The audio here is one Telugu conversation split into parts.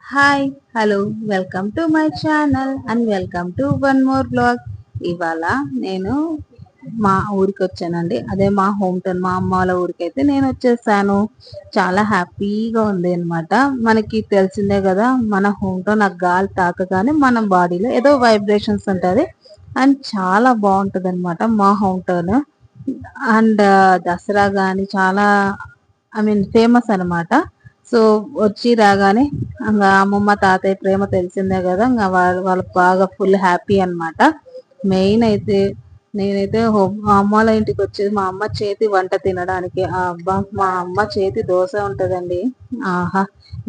Hi hello welcome to my channel and welcome to one more blog. ఇవాళ నేను మా ఊరికి వచ్చానండి. అదే మా హోమ్ టౌన్, మా అమ్మ వాళ్ళ ఊరికి అయితే నేను వచ్చేసాను. చాలా హ్యాపీగా ఉంది అనమాట. మనకి తెలిసిందే కదా, మన హోమ్ టౌన్ ఆ గాలి తాకగానే మన బాడీలో ఏదో వైబ్రేషన్స్ ఉంటుంది అండ్ చాలా బాగుంటుంది అనమాట మా హోమ్ టౌన్. అండ్ దసరా కానీ చాలా ఫేమస్ అనమాట. సో వచ్చి రాగానే ఇంకా అమ్మమ్మ తాతయ్య ప్రేమ తెలిసిందే కదా, ఇంకా వాళ్ళకి బాగా ఫుల్ హ్యాపీ అన్నమాట. మెయిన్ అయితే నేనైతే మా అమ్మ వాళ్ళ ఇంటికి వచ్చేది మా అమ్మ చేతి వంట తినడానికి. అబ్బా, మా అమ్మ చేతి దోశ ఉంటదండి, ఆహా,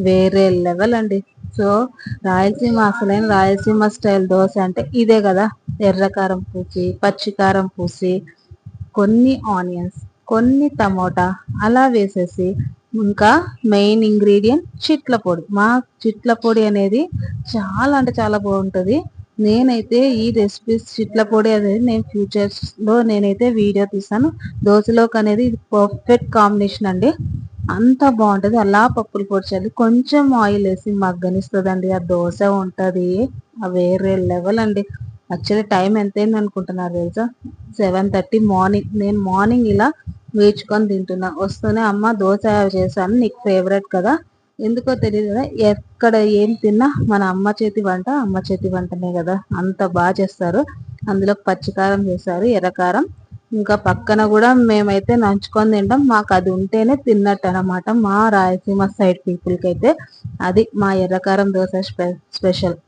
వేరే లెవెల్ అండి. సో రాయలసీమ, అసలైన రాయలసీమ స్టైల్ దోశ అంటే ఇదే కదా. ఎర్రకారం పూసి, పచ్చికారం పూసి, కొన్ని ఆనియన్స్, కొన్ని టమోటా అలా వేసేసి, ఇంకా మెయిన్ ఇంగ్రీడియంట్ చిట్ల పొడి. మా చిట్ల పొడి అనేది చాలా అంటే చాలా బాగుంటుంది. నేనైతే ఈ రెసిపీస్ చిట్ల పొడి అనేది నేను ఫ్యూచర్స్ లో నేనైతే వీడియో తీసాను. దోశలోకి అనేది ఇది పర్ఫెక్ట్ కాంబినేషన్ అండి. అంత బాగుంటది. అలా పప్పులు పొడి కొంచెం ఆయిల్ వేసి మగ్గనిస్తుందండి. ఆ దోశ ఉంటది ఆ వేరే లెవెల్ అండి. యాక్చువల్లీ టైం ఎంతైంది అనుకుంటున్నారు తెలుసా? 7:30 మార్నింగ్. నేను మార్నింగ్ ఇలా వేచుకొని తింటున్నా. వస్తూనే అమ్మ దోశ చేశాను, నీకు ఫేవరెట్ కదా, ఎందుకో తెలియదు కదా, ఎక్కడ ఏం తిన్నా మన అమ్మ చేతి వంట అమ్మ చేతి వంటనే కదా, అంత బాగా చేస్తారు. అందులో పచ్చికారం చేశారు, ఎర్రకారం, ఇంకా పక్కన కూడా మేమైతే నంచుకొని తింటాం. మాకు అది ఉంటేనే తిన్నట్టు అనమాట. మా రాయలసీమ సైడ్ పీపుల్కి అయితే అది మా ఎర్రకారం దోశ స్పెషల్.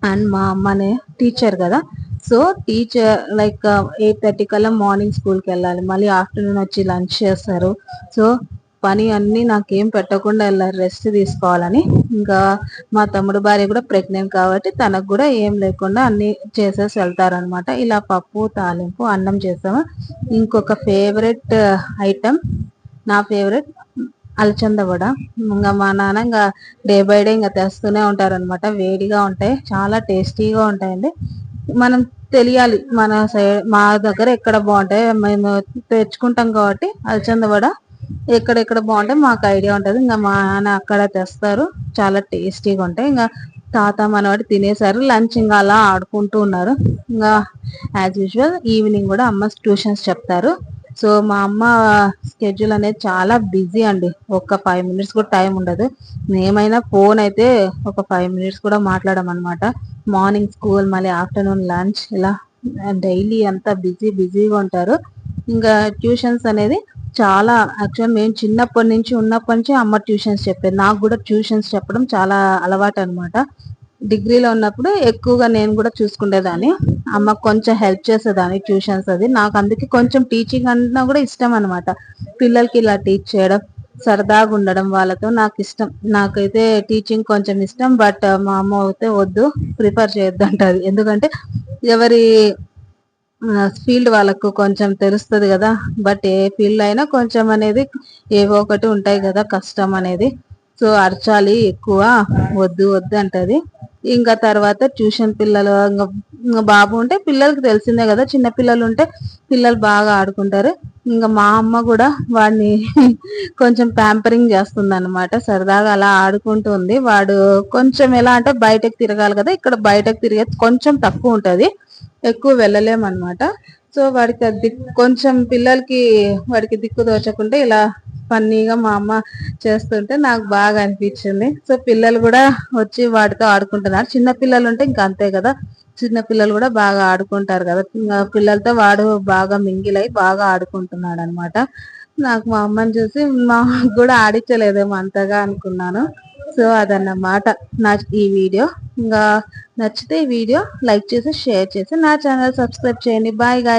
అండ్ మా అమ్మనే టీచర్ కదా, సో టీచర్ లైక్ 8:30 కల్లా మార్నింగ్ స్కూల్కి వెళ్ళాలి, మళ్ళీ ఆఫ్టర్నూన్ వచ్చి లంచ్ చేస్తారు. సో పని అన్నీ నాకేం పెట్టకుండా వెళ్ళారు, రెస్ట్ తీసుకోవాలని. ఇంకా మా తమ్ముడు భార్య కూడా ప్రెగ్నెంట్ కాబట్టి తనకు కూడా ఏం లేకుండా అన్ని చేసేసి వెళ్తారనమాట. ఇలా పప్పు, తాలింపు, అన్నం చేసాము. ఇంకొక ఫేవరెట్ ఐటమ్, నా ఫేవరెట్ అలచంద వడ. ఇంకా మా నాన్న ఇంకా డే బై డే ఇంకా తెస్తూనే ఉంటారనమాట. వేడిగా ఉంటాయి, చాలా టేస్టీగా ఉంటాయండి. మనం తెలియాలి మన సైడ్, మా దగ్గర ఎక్కడ బాగుంటాయి మేము తెచ్చుకుంటాం కాబట్టి అలచంద వడ ఎక్కడెక్కడ బాగుంటాయి మాకు ఐడియా ఉంటుంది. ఇంకా మా నాన్న అక్కడ తెస్తారు, చాలా టేస్టీగా ఉంటాయి. ఇంకా తాత మనవాడు తినేసారు, లంచ్ ఇంకా అలా ఆడుకుంటూ ఉన్నారు. ఇంకా యాజ్ యూజువల్ ఈవినింగ్ కూడా అమ్మ ట్యూషన్స్ చెప్తారు. సో మా అమ్మ స్కెడ్యూల్ అనేది చాలా బిజీ అండి. ఒక 5 మినిట్స్ కూడా టైం ఉండదు. మేమైనా ఫోన్ అయితే ఒక 5 మినిట్స్ కూడా మాట్లాడమన్నమాట. మార్నింగ్ స్కూల్, మళ్ళీ ఆఫ్టర్నూన్ లంచ్, ఇలా డైలీ అంతా బిజీగా ఉంటారు. ఇంకా ట్యూషన్స్ అనేది చాలా, యాక్చువల్ మేము ఉన్నప్పటి నుంచి అమ్మ ట్యూషన్స్ చెప్పేది. నాకు కూడా ట్యూషన్స్ చెప్పడం చాలా అలవాటు అనమాట. డిగ్రీలో ఉన్నప్పుడు ఎక్కువగా నేను కూడా చూసుకునేదాన్ని, అమ్మకు కొంచెం హెల్ప్ చేసేదాన్ని ట్యూషన్స్. అది నాకు అందుకే కొంచెం టీచింగ్ అన్నా కూడా ఇష్టం అనమాట. పిల్లలకి ఇలా టీచ్ చేయడం, సరదాగా ఉండడం వాళ్ళతో నాకు ఇష్టం. నాకైతే టీచింగ్ కొంచెం ఇష్టం, బట్ మా అమ్మ అయితే వద్దు, ప్రిఫర్ చేయొద్దు అంటది. ఎందుకంటే ఎవరి ఫీల్డ్ వాళ్ళకు కొంచెం తెలుస్తుంది కదా. బట్ ఏ ఫీల్డ్ అయినా కొంచెం అనేది ఏవో ఒకటి ఉంటాయి కదా, కష్టం అనేది. సో అరచాలి ఎక్కువ, వద్దు వద్దు అంటది. ఇంకా తర్వాత ట్యూషన్ పిల్లలు, ఇంకా బాబు ఉంటే పిల్లలకి తెలిసిందే కదా, చిన్న పిల్లలు ఉంటే పిల్లలు బాగా ఆడుకుంటారు. ఇంకా మా అమ్మ కూడా వాడిని కొంచెం ప్యాంపరింగ్ చేస్తుంది అనమాట. సరదాగా అలా ఆడుకుంటుంది. వాడు కొంచెం ఎలా అంటే బయటకు తిరగాలి కదా, ఇక్కడ బయటకు తిరిగేది కొంచెం తక్కువ ఉంటది, ఎక్కువ వెళ్ళలేమన్నమాట. సో వాడికి అది కొంచెం పిల్లలకి వాడికి దిక్కు దోచకుంటే ఇలా ఫన్నీగా మా అమ్మ చేస్తుంటే నాకు బాగా అనిపించింది. సో పిల్లలు కూడా వచ్చి వాడితో ఆడుకుంటున్నారు. చిన్న పిల్లలు ఉంటే ఇంకా అంతే కదా, చిన్న పిల్లలు కూడా బాగా ఆడుకుంటారు కదా. ఇంకా పిల్లలతో వాడు బాగా మింగిలై బాగా ఆడుకుంటున్నాడు అనమాట. నాకు మా అమ్మని చూసి మా కూడా ఆడించలేదేమో అంతగా అనుకున్నాను. సో అదన్నమాట నా ఈ వీడియో. ఇంకా నచ్చితే ఈ వీడియో లైక్ చేసి షేర్ చేసి నా ఛానల్ సబ్స్క్రైబ్ చేయండి. Bye guys.